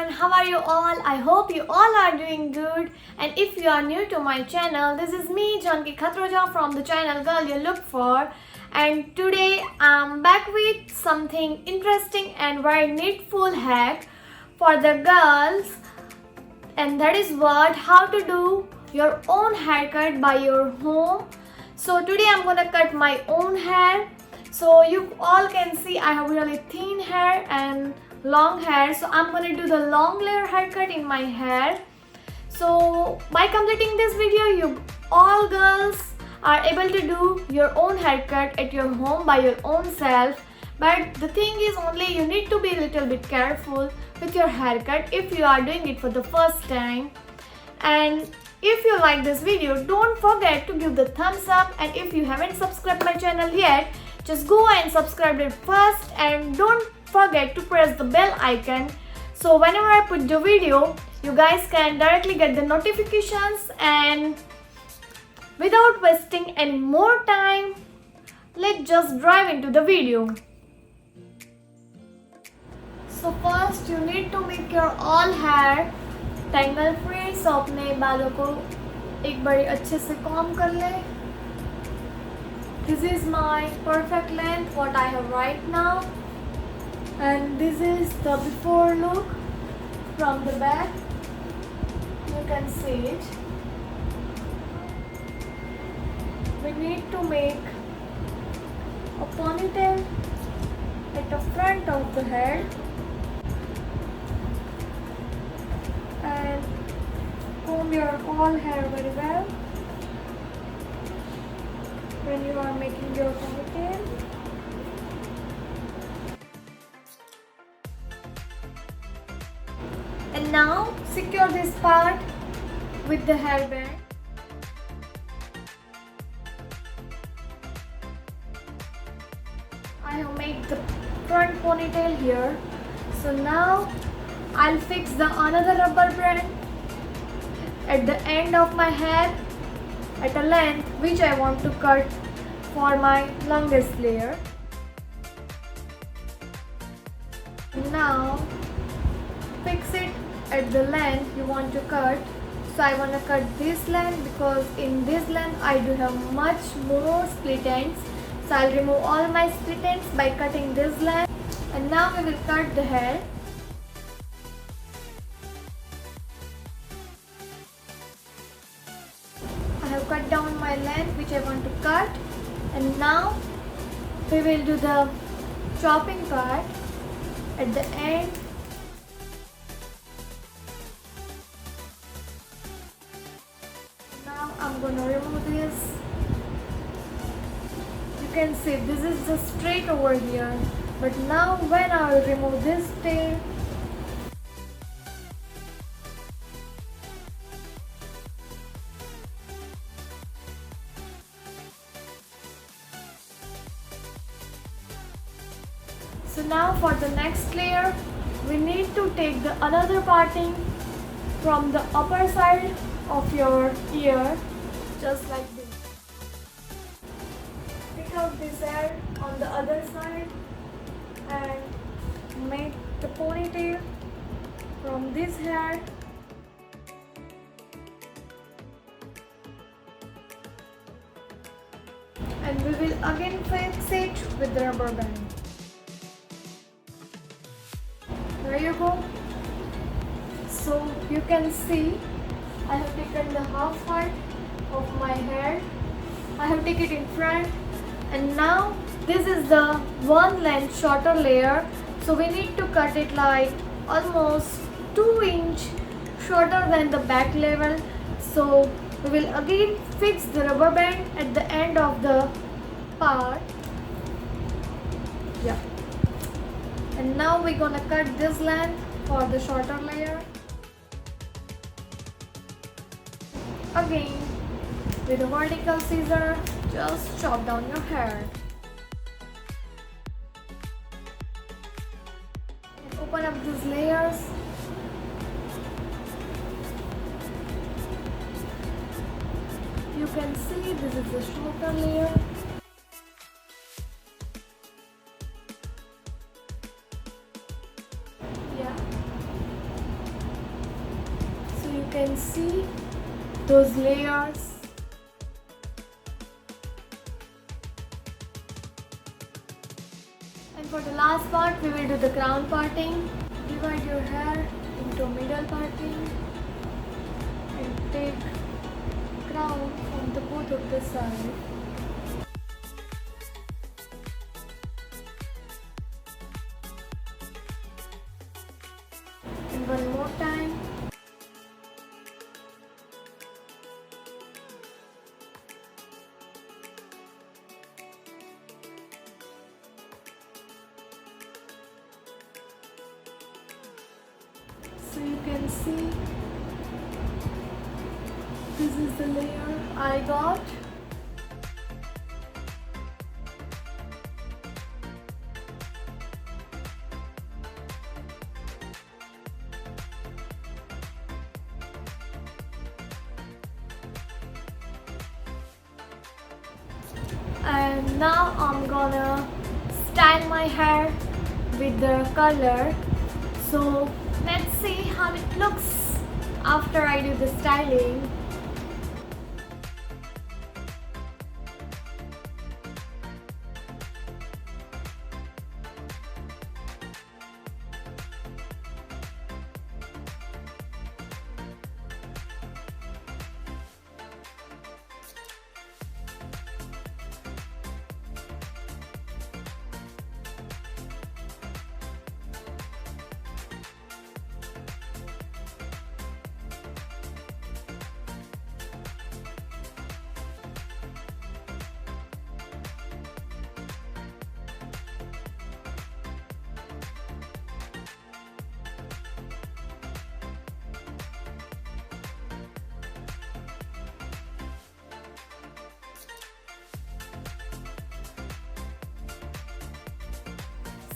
everyone, how are you all? I hope you all are doing good. And if you are new to my channel, this is me Janki Khatroja from the channel Girl You Look For. And today I'm back with something interesting and very needful hack for the girls. And that is how to do your own haircut by your home. So today I'm gonna cut my own hair. So you all can see I have really thin hair and long hair, so I'm gonna do the long layer haircut in my hair. So by completing this video, you all girls are able to do your own haircut at your home by your own self. But the thing is, only you need to be a little bit careful with your haircut if you are doing it for the first time. And if you like this video, don't forget to give the thumbs up, and if you haven't subscribed my channel yet, just go and subscribe it first, and don't forget to press the bell icon so whenever I put the video, you guys can directly get the notifications. And without wasting any more time, let's just dive into the video. So first you need to make your all hair tangle free. So अपने बालों को एक बारी अच्छे से comb कर ले. This is my perfect length what I have right now, and this is the before look from the back. You can see it. We need to make a ponytail at the front of the head and comb your all hair very well when you are making your ponytail. And now secure this part with the hairband. I have made the front ponytail here. So now I'll fix the another rubber band at the end of my hair at a length which I want to cut for my longest layer. Now fix it at the length you want to cut. So I want to cut this length because in this length I do have much more split ends. So I'll remove all my split ends by cutting this length. And now we will cut the hair. I have cut down my length which I want to cut, and now we will do the chopping part at the end. Now I'm going to remove this. You can see this is just straight over here, but now when I will remove this tail, so now for the next layer, we need to take the another parting from the upper side of your ear, just like this. Pick out this hair on the other side and make the ponytail from this hair. And we will again fix it with the rubber band. There you go. So you can see I have taken the half part of my hair. I have taken it in front, and now this is the one length shorter layer. So we need to cut it like almost 2 inches shorter than the back level. So we will again fix the rubber band at the end of the part. Yeah. And now we're gonna cut this length for the shorter layer. Again, with a vertical scissor, just chop down your hair. And open up these layers. You can see this is the shorter layer. can see those layers. And for the last part, we will do the crown parting. Divide your hair into middle parting and take crown from the both of the side. And one more time. So you can see this is the layer I got. And now I'm gonna style my hair with the color. So let's see how it looks after I do the styling.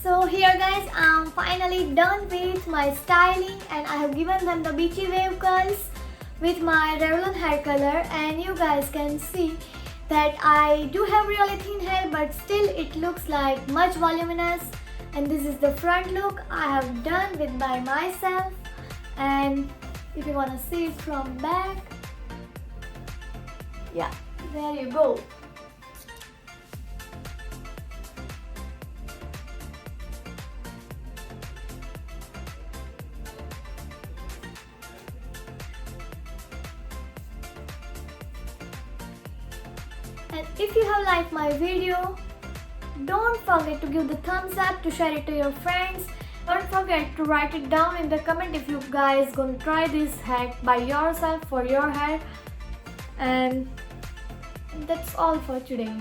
So here guys, I'm finally done with my styling and I have given them the beachy wave curls with my Revlon hair color, and you guys can see that I do have really thin hair but still it looks like much voluminous. And this is the front look I have done with by myself, and if you want to see it from back, yeah, there you go. And if you have liked my video, don't forget to give the thumbs up, to share it to your friends. Don't forget to write it down in the comment if you guys gonna try this hack by yourself for your hair. And that's all for today.